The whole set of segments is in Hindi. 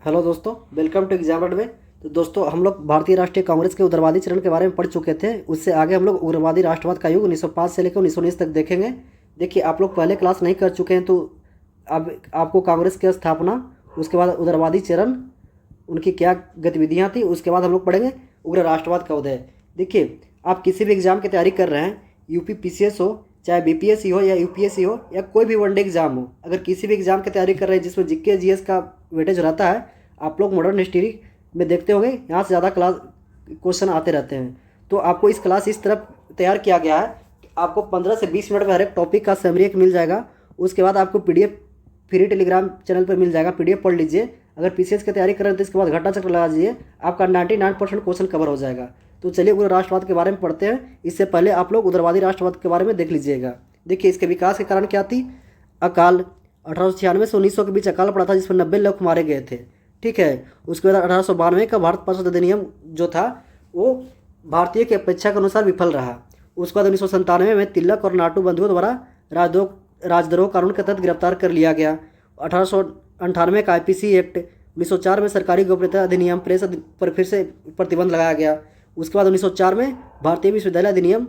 हेलो दोस्तों, वेलकम टू एग्जाम में। तो दोस्तों, हम लोग भारतीय राष्ट्रीय कांग्रेस के उग्रवादी चरण के बारे में पढ़ चुके थे। उससे आगे हम लोग उग्रवादी राष्ट्रवाद का युग 1905 से लेकर 1919 तक देखेंगे। देखिए, आप लोग पहले क्लास नहीं कर चुके हैं तो अब आपको कांग्रेस की स्थापना, उसके बाद उग्रवादी चरण, उनकी क्या गतिविधियाँ थी, उसके बाद हम लोग पढ़ेंगे उग्र राष्ट्रवाद का उदय। देखिए, आप किसी भी एग्ज़ाम की तैयारी कर रहे हैं, यूपी पीसीएस हो, चाहे बीपीएससी हो या यूपीएससी हो या कोई भी वनडे एग्जाम हो, अगर किसी भी एग्जाम की तैयारी कर रहे हैं जिसमें जीके जीएस का वेटेज रहता है, आप लोग मॉडर्न हिस्ट्री में देखते होंगे यहाँ से ज़्यादा क्लास क्वेश्चन आते रहते हैं। तो आपको इस क्लास इस तरफ तैयार किया गया है कि आपको 15 से 20 मिनट में हर एक टॉपिक का समरी एक मिल जाएगा। उसके बाद आपको पीडीएफ फ्री टेलीग्राम चैनल पर मिल जाएगा, पीडीएफ पढ़ लीजिए। अगर पीसीएस की तैयारी कर रहे हैं तो इसके बाद घटना चक्र लगा दीजिए, आपका 99% क्वेश्चन कवर हो जाएगा। तो चलिए उग्र राष्ट्रवाद के बारे में पढ़ते हैं। इससे पहले आप लोग उग्रवादी राष्ट्रवाद के बारे में देख लीजिएगा। देखिए, इसके विकास के कारण क्या थी। अकाल 1896 से 1900 के बीच अकाल पड़ा था, जिसमें 90 लोग मारे गए थे। ठीक है। उसके बाद 1892 का भारत पासवान अधिनियम जो था वो भारतीय की अपेक्षा के अनुसार विफल रहा। उसके बाद 1997 में तिलक और नाटू बंधुओं द्वारा राजद्रोह कानून के तहत गिरफ्तार कर लिया गया। 1898 का आईपीसी एक्ट, 1904 में सरकारी गोपनीयता अधिनियम, प्रेस पर फिर से प्रतिबंध लगाया गया। उसके बाद 1904 में भारतीय विश्वविद्यालय अधिनियम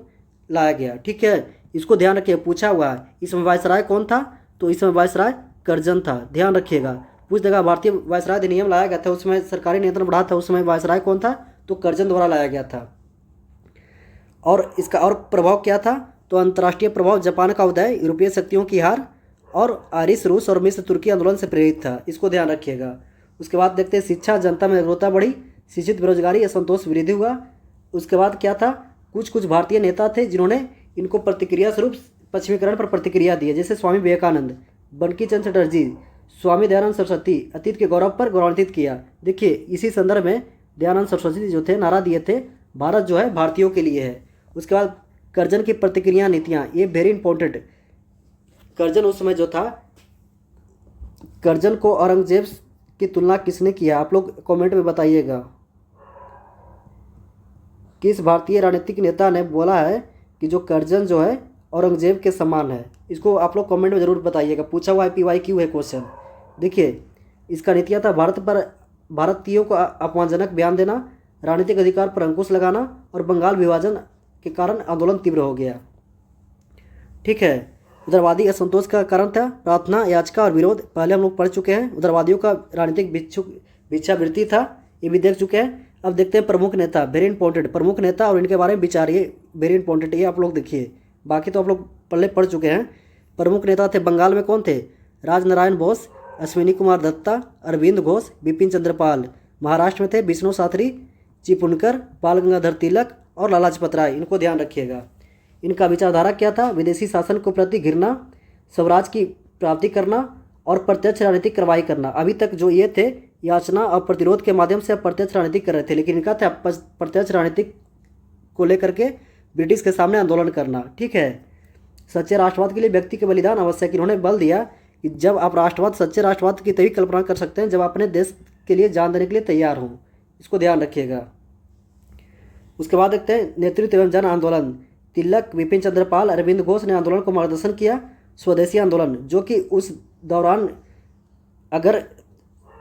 लाया गया। ठीक है, इसको ध्यान रखिए, पूछा हुआ है। इसमें वायसराय कौन था, तो इसमें वायसराय कर्जन था, ध्यान रखिएगा। पूछ देगा भारतीय वायसराय अधिनियम लाया गया था, उसमें सरकारी नियंत्रण बढ़ा था, उस समय वायसराय कौन था, तो कर्जन द्वारा लाया गया था। और इसका और प्रभाव क्या था, तो अंतर्राष्ट्रीय प्रभाव, जापान का उदय, यूरोपीय शक्तियों की हार और आरिस रूस और मिस्र तुर्की आंदोलन से प्रेरित था। इसको ध्यान रखिएगा। उसके बाद देखते हैं शिक्षा, जनता में जागरूकता बढ़ी, शिक्षित बेरोजगारी, असंतोष वृद्धि हुआ। उसके बाद क्या था, कुछ भारतीय नेता थे जिन्होंने इनको प्रतिक्रिया स्वरूप पश्चिमीकरण पर प्रतिक्रिया दी है, जैसे स्वामी विवेकानंद, बंकी चंद्र चटर्जी, स्वामी दयानंद सरस्वती, अतीत के गौरव पर गौरवान्वित किया। देखिए, इसी संदर्भ में दयानंद सरस्वती जो थे नारा दिए थे, भारत जो है भारतीयों के लिए है। उसके बाद कर्जन की प्रतिक्रिया नीतियाँ, ये वेरी इंपॉर्टेंट। कर्जन उस समय जो था, कर्जन को औरंगजेब की तुलना किसने किया, आप लोग कमेंट में बताइएगा। किस भारतीय राजनीतिक नेता ने बोला है कि जो कर्जन जो है औरंगजेब के समान है, इसको आप लोग कमेंट में ज़रूर बताइएगा। पूछा हुआ है, PYQ है क्वेश्चन। देखिए, इसका नीतियाँ था भारतीयों को अपमानजनक बयान देना, राजनीतिक अधिकार पर अंकुश लगाना और बंगाल विभाजन के कारण आंदोलन तीव्र हो गया। ठीक है। उदारवादी असंतोष का कारण था प्रार्थना, याचिका और विरोध, पहले हम लोग पढ़ चुके हैं। उदारवादियों का राजनीतिक भिक्षावृत्ति था, ये भी देख चुके हैं। अब देखते हैं प्रमुख नेता, वेरी इंपॉर्टेंट, प्रमुख नेता और इनके बारे में विचारिए, वेरी इंपॉर्टेंट, ये आप लोग देखिए। बाकी तो आप लोग पहले पढ़ चुके हैं। प्रमुख नेता थे, बंगाल में कौन थे, राजनारायण बोस, अश्विनी कुमार दत्ता, अरविंद घोष, बिपिन चंद्रपाल। महाराष्ट्र में थे विष्णु शास्त्री, चिपळूणकर, बाल गंगाधर तिलक और लाला लाजपत राय। इनको ध्यान रखिएगा। इनका विचारधारा क्या था, विदेशी शासन को प्रति घृणा, स्वराज की प्राप्ति करना और प्रत्यक्ष राजनीतिक कार्रवाई करना। अभी तक जो ये थे, याचना और प्रतिरोध के माध्यम से प्रत्यक्ष राजनीति कर रहे थे, लेकिन इनका था प्रत्यक्ष राजनीतिक को लेकर के ब्रिटिश के सामने आंदोलन करना। ठीक है। सच्चे राष्ट्रवाद के लिए व्यक्ति के बलिदान आवश्यक। इन्होंने बल दिया कि जब आप राष्ट्रवाद, सच्चे राष्ट्रवाद की तभी कल्पना कर सकते हैं जब अपने देश के लिए जान देने के लिए तैयार हों। इसको ध्यान रखिएगा। उसके बाद देखते हैं नेतृत्व एवं जन आंदोलन। तिलक, विपिन चंद्रपाल, अरविंद घोष ने आंदोलन को मार्गदर्शन किया। स्वदेशी आंदोलन, जो कि उस दौरान अगर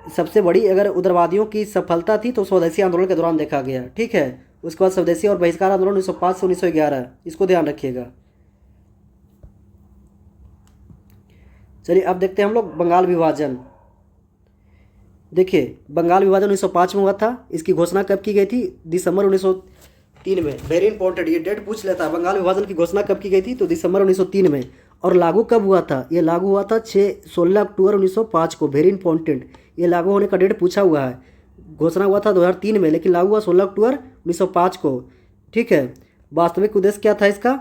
सबसे बड़ी अगर उग्रवादियों की सफलता थी तो स्वदेशी आंदोलन के दौरान देखा गया। ठीक है। उसके बाद स्वदेशी और बहिष्कार आंदोलन 1905 से 1911, इसको ध्यान रखिएगा। चलिए अब देखते हैं हम लोग बंगाल विभाजन। देखिए, बंगाल विभाजन 1905 में हुआ था। इसकी घोषणा कब की गई थी, दिसंबर 1903 में। वेरी इंपॉर्टेंट, ये डेट पूछ लेता है। बंगाल विभाजन की घोषणा कब की गई थी, तो दिसंबर 1903 में। और लागू कब हुआ था, ये लागू हुआ था 16 अक्टूबर 1905 को। वेरी इंपॉर्टेंट, ये लागू होने का डेट पूछा हुआ है। घोषणा हुआ था 2003 में, लेकिन लागू हुआ 16 अक्टूबर 1905 को। ठीक है। वास्तविक उद्देश्य क्या था इसका,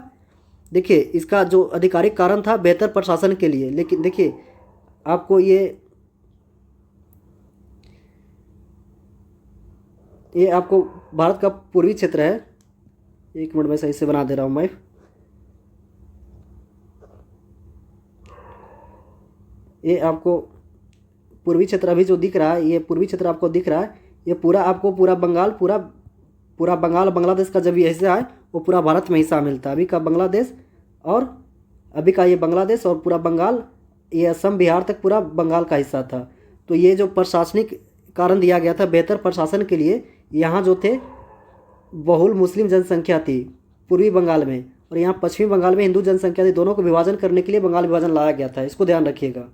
देखिए, इसका जो आधिकारिक कारण था बेहतर प्रशासन के लिए। लेकिन देखिए, आपको ये आपको भारत का पूर्वी क्षेत्र है। एक मिनट में सही से बना दे रहा हूँ मैं। ये आपको पूर्वी क्षेत्र अभी जो दिख रहा है, ये पूर्वी क्षेत्र आपको दिख रहा है। ये पूरा आपको पूरा बंगाल, पूरा बंगाल बांग्लादेश का जब ये हिस्सा है वो पूरा भारत में ही शामिल था। अभी का बांग्लादेश और अभी का ये बांग्लादेश और पूरा बंगाल, ये असम बिहार तक पूरा बंगाल का हिस्सा था। तो ये जो प्रशासनिक कारण दिया गया था बेहतर प्रशासन के लिए। यहाँ जो थे बहुल मुस्लिम जनसंख्या थी पूर्वी बंगाल में, और यहाँ पश्चिमी बंगाल में हिंदू जनसंख्या थी। दोनों को विभाजन करने के लिए बंगाल विभाजन लाया गया था, इसको ध्यान रखिएगा,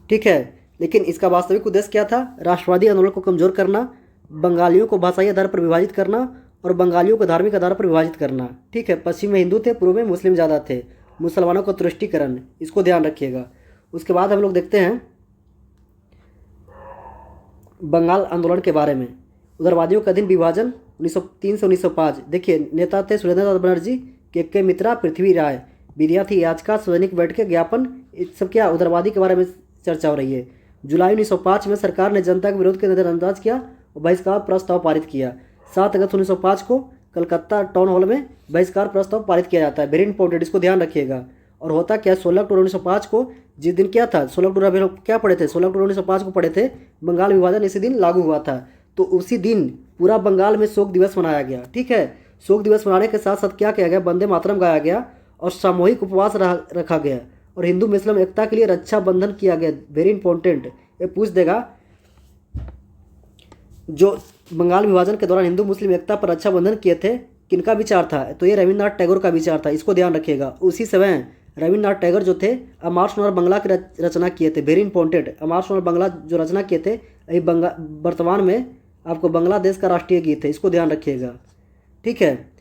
ठीक है। लेकिन इसका वास्तविक उद्देश्य क्या था? राष्ट्रवादी आंदोलन को कमजोर करना, बंगालियों को भाषाई आधार पर विभाजित करना और बंगालियों को धार्मिक आधार पर विभाजित करना, ठीक है। पश्चिम में हिंदू थे, पूर्व में मुस्लिम ज़्यादा थे, मुसलमानों का तुष्टीकरण, इसको ध्यान रखिएगा। उसके बाद हम लोग देखते हैं बंगाल आंदोलन के बारे में। उदारवादियों का अधीन विभाजन 1903 से 1905। देखिए, नेता थे सुरेंद्रनाथ बनर्जी, के मित्रा, पृथ्वी राय, विद्यार्थी याचिका, सैनिक बैठ के ज्ञापन, सब क्या उदारवादी के बारे में चर्चा हो रही है। जुलाई 1905 में सरकार ने जनता के विरोध के नजरअंदाज किया और बहिष्कार प्रस्ताव पारित किया। 7 अगस्त 1905 को कलकत्ता टाउन हॉल में बहिष्कार प्रस्ताव पारित किया जाता है, वेरी इंपॉर्टेंट, इसको ध्यान रखिएगा। और होता क्या, 16 अक्टूबर 1905 को, जिस दिन क्या था, 16 अक्टूबर, अभी लोग क्या पढ़े थे, 16 अक्टूबर 1905 को पढ़े थे, बंगाल विभाजन इसी दिन लागू हुआ था। तो उसी दिन पूरा बंगाल में शोक दिवस मनाया गया, ठीक है। शोक दिवस मनाने के साथ साथ क्या किया गया, वंदे मातरम गाया गया और सामूहिक उपवास रखा गया और हिंदू मुस्लिम एकता के लिए रक्षाबंधन किया गया, वेरी इंपॉर्टेंट। ये पूछ देगा, जो बंगाल विभाजन के दौरान हिंदू मुस्लिम एकता पर रक्षाबंधन किए थे, किनका विचार था? तो ये रविन्द्रनाथ टैगोर का विचार था, इसको ध्यान रखिएगा। उसी समय रविन्द्रनाथ टैगोर जो थे अमार सोनार बंगला की रचना किए थे, वेरी इंपॉर्टेंट। अमार सोनार बंगला जो रचना किए थे, अभी वर्तमान में आपको बांग्लादेश का राष्ट्रीय गीत है, इसको ध्यान रखिएगा, ठीक है।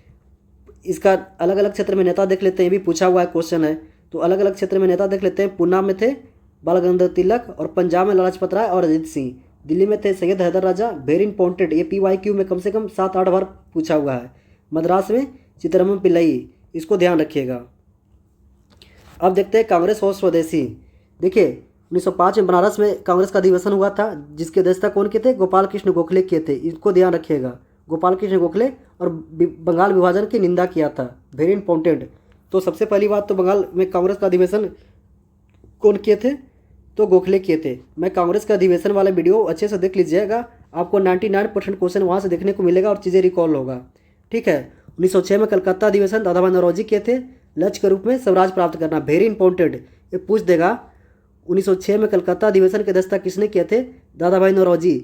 इसका अलग अलग क्षेत्र में नेता देख लेते हैं, ये भी पूछा हुआ है, क्वेश्चन है। तो अलग अलग क्षेत्र में नेता देख लेते हैं। पूना में थे बाल गंगाधर तिलक और पंजाब में लाला लाजपत राय और अजीत सिंह। दिल्ली में थे सैयद हैदर राजा, वेरी इंपॉर्टेंट, ये PYQ में कम से कम 7-8 बार पूछा हुआ है। मद्रास में चित्तरमन पिल्लई, इसको ध्यान रखिएगा। अब देखते हैं कांग्रेस और स्वदेशी। देखिए, 1905 में बनारस में कांग्रेस का अधिवेशन हुआ था, जिसके अध्यक्षता कौन किए थे? गोपाल कृष्ण गोखले किए थे, इसको ध्यान रखिएगा। गोपाल कृष्ण गोखले, और बंगाल विभाजन की निंदा किया था, वेरी इंपॉर्टेंट। तो सबसे पहली बात तो बंगाल में कांग्रेस का अधिवेशन कौन किए थे? तो गोखले किए थे। मैं कांग्रेस का अधिवेशन वाला वीडियो अच्छे से देख लीजिएगा, आपको 99% क्वेश्चन वहाँ से देखने को मिलेगा और चीज़ें रिकॉल होगा, ठीक है। 1906 में कलकत्ता अधिवेशन दादा भाई नौरोजी किए थे, लक्ष्य के रूप में स्वराज प्राप्त करना, वेरी इंपॉर्टेंट, ये पूछ देगा। 1906 में कलकत्ता अधिवेशन की अध्यक्षता किसने किए थे? दादा भाई नौरोजी।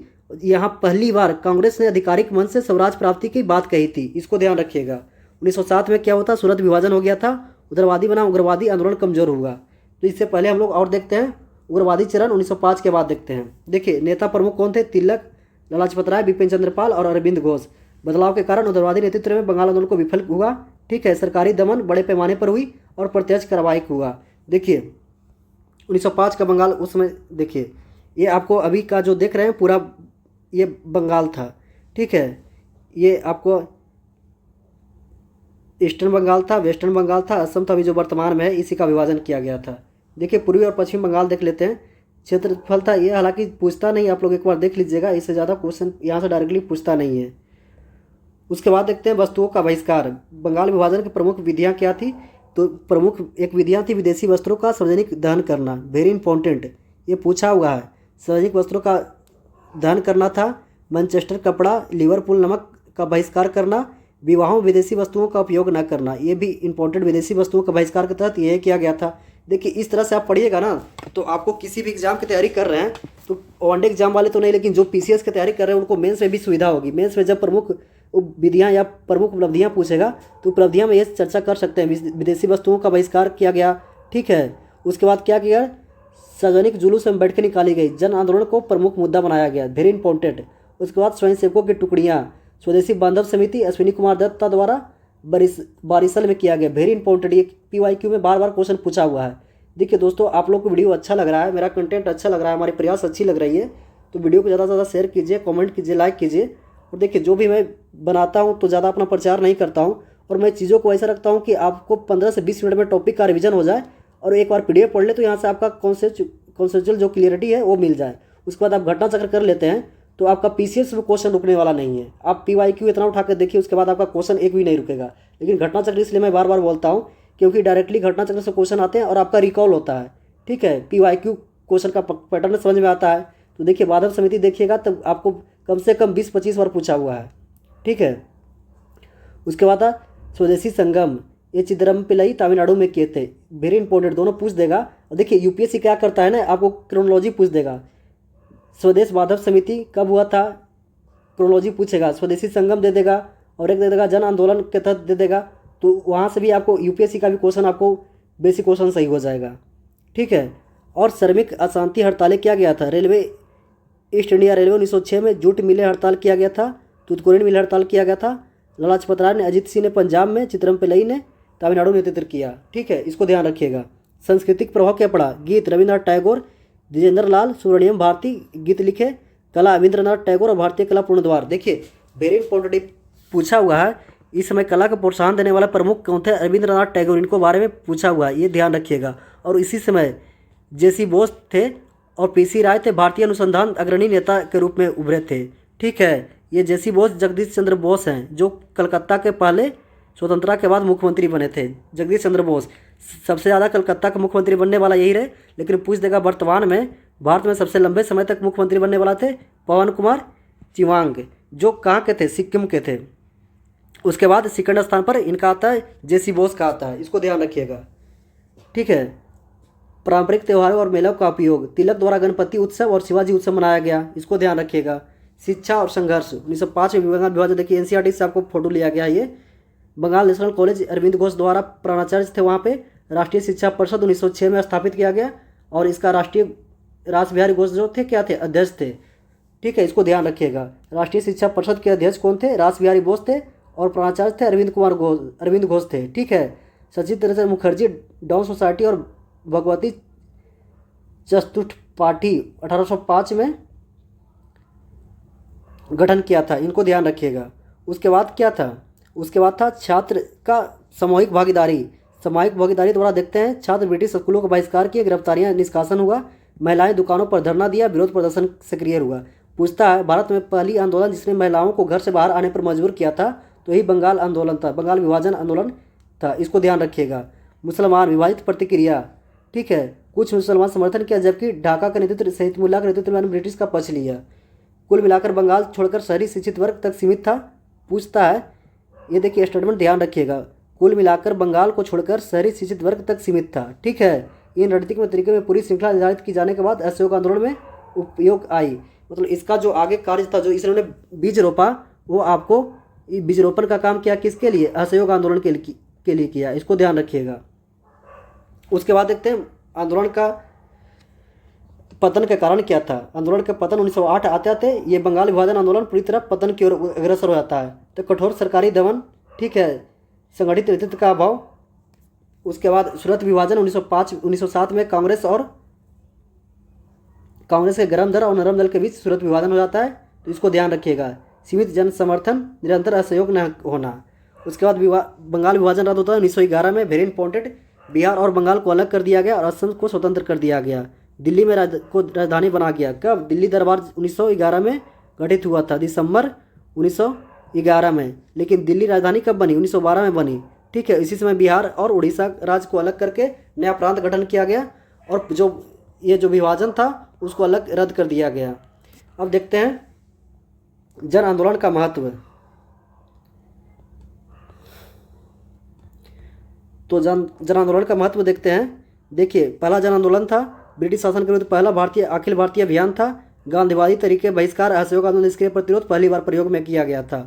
यहाँ पहली बार कांग्रेस ने आधिकारिक मंच से स्वराज प्राप्ति की बात कही थी, इसको ध्यान रखिएगा। 1907 में क्या होता? सूरत विभाजन हो गया था, उग्रवादी बना, उग्रवादी आंदोलन कमजोर हुआ। तो इससे पहले हम लोग और देखते हैं उग्रवादी चरण 1905 के बाद देखते हैं। देखिए, नेता प्रमुख कौन थे? तिलक, लाला लाजपत राय, बिपिन चंद्र पाल और अरविंद घोष। बदलाव के कारण उग्रवादी नेतृत्व में बंगाल आंदोलन को विफल हुआ, ठीक है। सरकारी दमन बड़े पैमाने पर हुई और प्रत्यक्ष कार्रवाई हुआ। देखिए, 1905 का बंगाल उस समय, देखिए ये आपको अभी का जो देख रहे हैं पूरा ये बंगाल था, ठीक है। ये आपको ईस्टर्न बंगाल था, वेस्टर्न बंगाल था, असम था, अभी जो वर्तमान में है, इसी का विभाजन किया गया था। देखिए, पूर्वी और पश्चिम बंगाल देख लेते हैं। क्षेत्रफल था ये, हालांकि पूछता नहीं, आप लोग एक बार देख लीजिएगा, इससे ज़्यादा क्वेश्चन यहाँ से डायरेक्टली पूछता नहीं है। उसके बाद देखते हैं वस्तुओं का बहिष्कार। बंगाल विभाजन की प्रमुख विधियाँ क्या थी? तो प्रमुख एक विधियाँ थी विदेशी वस्त्रों का सार्वजनिक दहन करना, वेरी इंपॉर्टेंट, ये पूछा हुआ है। सार्वजनिक वस्त्रों का दहन करना था। मैनचेस्टर कपड़ा, लिवरपूल नमक का बहिष्कार करना, विवाहों में विदेशी वस्तुओं का उपयोग न करना, ये भी इंपॉर्टेंट, विदेशी वस्तुओं का बहिष्कार के तहत ये किया गया था। देखिए, इस तरह से आप पढ़िएगा ना, तो आपको किसी भी एग्जाम की तैयारी कर रहे हैं, तो वनडे एग्जाम वाले तो नहीं, लेकिन जो PCS की तैयारी कर रहे हैं उनको मेंस में भी सुविधा होगी। मेंस में जब प्रमुख विधियाँ या प्रमुख उपलब्धियाँ पूछेगा तो उपलब्धियाँ में ये चर्चा कर सकते हैं, विदेशी वस्तुओं का बहिष्कार किया गया, ठीक है। उसके बाद क्या किया? सार्वजनिक जुलूस में बैठकें निकाली गई, जन आंदोलन को प्रमुख मुद्दा बनाया गया, वेरी इंपॉर्टेंट। उसके बाद स्वयंसेवकों की टुकड़ियाँ, स्वदेशी बांधव समिति अश्विनी कुमार दत्ता द्वारा बारिसल में किया गया, वेरी इंपॉर्टेंट, ये PYQ में बार बार क्वेश्चन पूछा हुआ है। देखिए दोस्तों, आप लोग को वीडियो अच्छा लग रहा है, मेरा कंटेंट अच्छा लग रहा है, हमारी प्रयास अच्छी लग रही है, तो वीडियो को ज़्यादा से ज़्यादा शेयर कीजिए, कमेंट कीजिए, लाइक कीजिए। और देखिए, जो भी मैं बनाता हूँ तो ज़्यादा अपना प्रचार नहीं करता हूँ, और मैं चीज़ों को ऐसा रखता हूँ कि आपको 15 से 20 मिनट में टॉपिक का रिवीजन हो जाए, और एक बार PDF पढ़ ले तो यहाँ से आपका कॉन्सेप्चुअल जो क्लियरिटी है वो मिल जाए। उसके बाद आप घटना चक्र कर लेते हैं तो आपका PCS में क्वेश्चन रुकने वाला नहीं है। आप PYQ इतना उठा कर देखिए, उसके बाद आपका क्वेश्चन एक भी नहीं रुकेगा। लेकिन घटना चक्र इसलिए मैं बार बार बोलता हूँ क्योंकि डायरेक्टली घटना चक्र से क्वेश्चन आते हैं और आपका रिकॉल होता है, ठीक है। PYQ क्वेश्चन का पैटर्न समझ में आता है। तो देखिए, बांधव समिति देखिएगा तब आपको कम से कम 20-25 बार पूछा हुआ है, ठीक है। उसके बाद स्वदेशी संगम, ये चिदम्बरम पिल्लई तमिलनाडु में किए थे, वेरी इंपॉर्टेंट, दोनों पूछ देगा। और देखिए, UPSC क्या करता है ना, आपको क्रोनोलॉजी पूछ देगा, स्वदेश माधव समिति कब हुआ था, क्रोनोलॉजी पूछेगा। स्वदेशी संगम दे देगा और एक दे देगा जन आंदोलन के तहत दे देगा। तो वहाँ से भी आपको यूपीएससी का भी क्वेश्चन, आपको बेसिक क्वेश्चन सही हो जाएगा, ठीक है। और श्रमिक अशांति हड़तालें किया गया था। रेलवे, ईस्ट इंडिया रेलवे 1906 में जूट मिलें हड़ताल किया गया था, तूतकुरिन मिल हड़ताल किया गया था। लाला लाजपत राय ने, अजीत सिंह ने पंजाब में, चित्रम पिल्लई ने तमिलनाडु में नेतृत्व किया, ठीक है, इसको ध्यान रखिएगा। सांस्कृतिक प्रभाव क्या पड़ा, गीत रविन्द्रनाथ टैगोर, द्विजेंद्र लाल, सुब्रमण्यम भारती गीत लिखे। कला रविन्द्रनाथ टैगोर और भारतीय कला पूर्णद्वार। देखिए वेरी इंपॉर्टेंट पूछा हुआ है, इस समय कला को प्रोत्साहन देने वाला प्रमुख कौन थे, रविन्द्रनाथ टैगोर, इनको बारे में पूछा हुआ है, ये ध्यान रखिएगा। और इसी समय जेसी बोस थे और पीसी राय थे, भारतीय अनुसंधान अग्रणी नेता के रूप में उभरे थे, ठीक है। ये जेसी बोस जगदीश चंद्र बोस हैं, जो कलकत्ता के पहले स्वतंत्रता के बाद मुख्यमंत्री बने थे। जगदीश चंद्र बोस सबसे ज़्यादा कलकत्ता का मुख्यमंत्री बनने वाला यही रहे, लेकिन पूछ देगा वर्तमान में भारत में सबसे लंबे समय तक मुख्यमंत्री बनने वाला थे पवन कुमार चिवांग, जो कहाँ के थे, सिक्किम के थे। उसके बाद सेकंड स्थान पर इनका आता है, जेसी बोस का आता है, इसको ध्यान रखिएगा, ठीक है। पारंपरिक त्योहारों और मेलों का उपयोग, तिलक द्वारा गणपति उत्सव और शिवाजी उत्सव मनाया गया, इसको ध्यान रखिएगा। शिक्षा और संघर्ष 1905 में बंगाल विभाजन, देखिए एनसीईआरटी से आपको फोटो लिया गया है ये। बंगाल नेशनल कॉलेज अरविंद घोष द्वारा प्राचार्य थे वहाँ पे। राष्ट्रीय शिक्षा परिषद 1906 में स्थापित किया गया और इसका राष्ट्रीय रास बिहारी घोष जो थे क्या थे, अध्यक्ष थे, ठीक है, इसको ध्यान रखिएगा। राष्ट्रीय शिक्षा परिषद के अध्यक्ष कौन थे, रास बिहारी बोस थे और प्राचार्य थे अरविंद घोष थे, ठीक है। सचित रंजन मुखर्जी डाउन सोसाइटी और भगवती चतुष्पाठी 1805 में गठन किया था, इनको ध्यान रखिएगा। उसके बाद क्या था, उसके बाद था छात्र का सामूहिक भागीदारी। सामूहिक भागीदारी द्वारा देखते हैं, छात्र ब्रिटिश स्कूलों का बहिष्कार किए, गिरफ्तारियां, निष्कासन हुआ, महिलाएं दुकानों पर धरना दिया, विरोध प्रदर्शन सक्रिय हुआ। पूछता है भारत में पहली आंदोलन जिसने महिलाओं को घर से बाहर आने पर मजबूर किया था, तो यही बंगाल आंदोलन था, बंगाल विभाजन आंदोलन था, इसको ध्यान रखिएगा। मुसलमान विभाजित प्रतिक्रिया, ठीक है, कुछ मुसलमान समर्थन किया, जबकि ढाका का नेतृत्व सैयदमुल्लाह के नेतृत्व में ब्रिटिश का पक्ष लिया। कुल मिलाकर बंगाल छोड़कर शहरी शिक्षित वर्ग तक सीमित था। पूछता है, ये देखिए स्टेटमेंट ध्यान रखिएगा, कुल मिलाकर बंगाल को छोड़कर शहरी शिक्षित वर्ग तक सीमित था, ठीक है। इन रणनीतिक तरीके में पूरी श्रृंखला निर्धारित की जाने के बाद असहयोग आंदोलन में उपयोग आई। मतलब इसका जो आगे कार्य था, जो इन्होंने बीज रोपा, वो आपको बीज रोपण का काम किया किसके लिए, असहयोग आंदोलन के लिए किया, इसको ध्यान रखिएगा। उसके बाद देखते हैं आंदोलन का पतन के कारण क्या था। आंदोलन का पतन 1908 आते आते ये बंगाल विभाजन आंदोलन पूरी तरह पतन की ओर अग्रसर हो जाता है। तो कठोर सरकारी दमन, ठीक है, संगठित नेतृत्व का अभाव। उसके बाद सूरत विभाजन 1907 में कांग्रेस के गरम दल और नरम दल के बीच सूरत विभाजन हो जाता है, तो इसको ध्यान रखिएगा। सीमित जन समर्थन, निरंतर असहयोग न होना। उसके बाद बंगाल विभाजन रद्द होता है 1911 में, वेरी इंपॉर्टेंट। बिहार और बंगाल को अलग कर दिया गया और असम को स्वतंत्र कर दिया गया। दिल्ली में को राजधानी बना गया। कब, दिल्ली दरबार 1911 में गठित हुआ था, दिसंबर 1911 में। लेकिन दिल्ली राजधानी कब बनी, 1912 में बनी, ठीक है। इसी समय बिहार और उड़ीसा राज्य को अलग करके नया प्रांत गठन किया गया और जो विभाजन था उसको अलग रद्द कर दिया गया। अब देखते हैं जन आंदोलन का महत्व। तो जन आंदोलन का महत्व देखते हैं। देखिए, पहला जन आंदोलन था ब्रिटिश शासन के विरुद्ध, पहला अखिल भारतीय अभियान था। गांधीवादी तरीके बहिष्कार, असहयोग आंदोलन, निष्क्रिय प्रतिरोध पहली बार प्रयोग में किया गया था।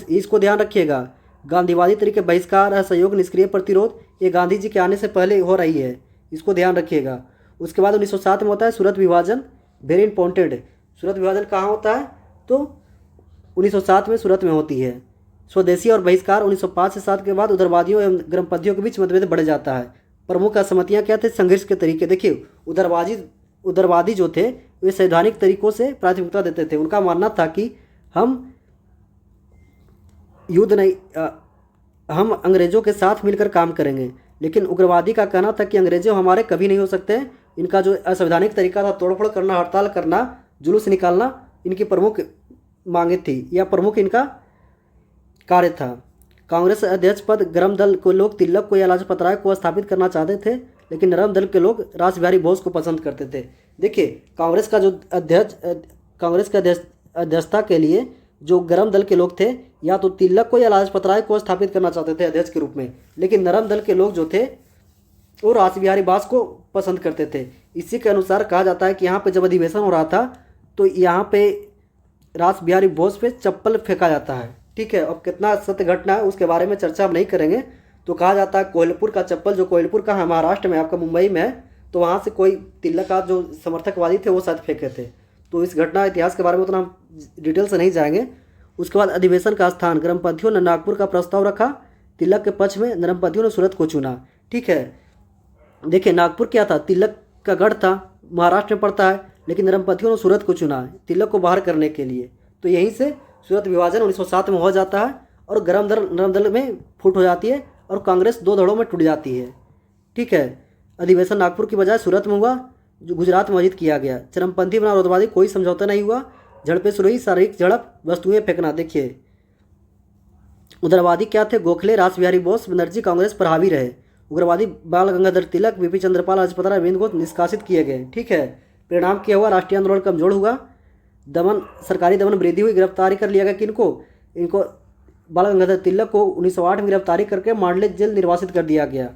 इसको ध्यान रखिएगा, गांधीवादी तरीके बहिष्कार, असहयोग, निष्क्रिय प्रतिरोध, ये गांधी जी के आने से पहले हो रही है, इसको ध्यान रखिएगा। उसके बाद 1907 में होता है सूरत विभाजन, वेरी इंपॉर्टेंट। सूरत विभाजन कहाँ होता है, तो 1907 में सूरत में होती है। स्वदेशी और बहिष्कार 1905 से 7 के बाद उग्रवादियों एवं ग्रमपंथियों के बीच मतभेद बढ़ जाता है। प्रमुख असहमतियाँ क्या थे, संघर्ष के तरीके। देखिए, उग्रवादी जो थे वे संवैधानिक तरीकों से प्राथमिकता देते थे। उनका मानना था कि हम युद्ध नहीं, हम अंग्रेज़ों के साथ मिलकर काम करेंगे। लेकिन उग्रवादी का कहना था कि अंग्रेज़ों हमारे कभी नहीं हो सकते। इनका जो असंवैधानिक तरीका था, तोड़फोड़ करना, हड़ताल करना, जुलूस निकालना, इनकी प्रमुख मांगे थी या प्रमुख इनका कार्य था। कांग्रेस अध्यक्ष पद गरम दल के लोग तिलक को या लाजपत राय को स्थापित करना चाहते थे, लेकिन नरम दल के लोग रास बिहारी बोस को पसंद करते थे। देखिए, कांग्रेस के अध्यक्षता के लिए जो गरम दल के लोग थे, या तो तिलक को या लाजपत राय को स्थापित करना चाहते थे अध्यक्ष के रूप में, लेकिन नरम दल के लोग जो थे वो रास बिहारी बोस को पसंद करते थे। इसी के अनुसार कहा जाता है कि यहाँ पे जब अधिवेशन हो रहा था तो यहाँ पे रास बिहारी बोस पे चप्पल फेंका जाता है। ठीक है, अब कितना सत्य घटना है उसके बारे में चर्चा हम नहीं करेंगे। तो कहा जाता है कोल्हापुर का चप्पल, जो कोल्हापुर का है महाराष्ट्र में, आपका मुंबई में है, तो वहाँ से कोई तिलक का जो समर्थकवादी थे वो शायद फेंके थे। तो इस घटना इतिहास के बारे में उतना हम डिटेल से नहीं जाएंगे। उसके बाद अधिवेशन का स्थान, गर्मपंथियों ने नागपुर का प्रस्ताव रखा, तिलक के पक्ष में नरमपंथियों ने सूरत को चुना। ठीक है, देखिए नागपुर क्या था, तिलक का गढ़ था, महाराष्ट्र में पड़ता है, लेकिन नरमपंथियों ने सूरत को चुना तिलक को बाहर करने के लिए। तो यहीं से सूरत विभाजन 1907 में हो जाता है और गरम दल नरम दल में फूट हो जाती है और कांग्रेस दो धड़ों में टूट जाती है। ठीक है, अधिवेशन नागपुर की बजाय सूरत में हुआ, जो गुजरात में आयोजित किया गया। चरमपंथी बना विरोधवादी, कोई समझौता नहीं हुआ, झड़पें शुरू हुई, शारीरिक झड़प, वस्तुएं फेंकना। देखिए उग्रवादी क्या थे, गोखले, रास बिहारी बोस, बनर्जी कांग्रेस पर हावी रहे। उग्रवादी बाल गंगाधर तिलक, बीपी चंद्रपाल, राजपत राय, अरविंद घोष निष्कासित किए गए। ठीक है, परिणाम क्या हुआ, राष्ट्रीय आंदोलन कमजोर हुआ, दमन, सरकारी दमन वृद्धि हुई, गिरफ्तारी कर लिया गया किनको, इनको बाल गंगाधर तिलक को 1908 में गिरफ्तारी करके मांडले जेल निर्वासित कर दिया गया।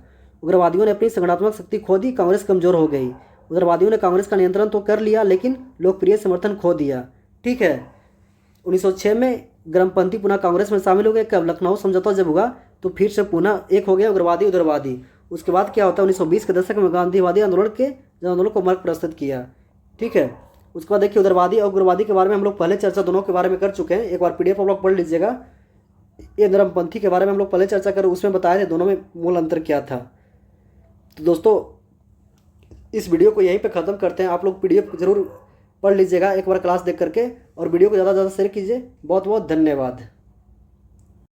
उग्रवादियों ने अपनी संगठनात्मक शक्ति खो दी, कांग्रेस कमजोर हो गई। उग्रवादियों ने कांग्रेस का नियंत्रण तो कर लिया लेकिन लोकप्रिय समर्थन खो दिया। ठीक है, 1906 में गर्मपंथी पुनः कांग्रेस में शामिल हो गए। कब, लखनऊ समझौता जब हुआ तो फिर से पुनः एक हो गया उग्रवादी उग्रवादी। उसके बाद क्या होता है, 1920 के दशक में गांधीवादी आंदोलन को मार्ग प्रस्तुत किया। ठीक है, उसके बाद देखिए उग्रवादी और उग्रवादी के बारे में हम लोग पहले चर्चा दोनों के बारे में कर चुके हैं। एक बार PDF आप लोग पढ़ लीजिएगा। ये नरमपंथी के बारे में हम लोग पहले चर्चा करें, उसमें बताए थे दोनों में मूल अंतर क्या था। तो दोस्तों इस वीडियो को यहीं पे ख़त्म करते हैं। आप लोग PDF जरूर पढ़ लीजिएगा एक बार क्लास देख करके, और वीडियो को ज़्यादा से ज़्यादा शेयर कीजिए। बहुत बहुत धन्यवाद।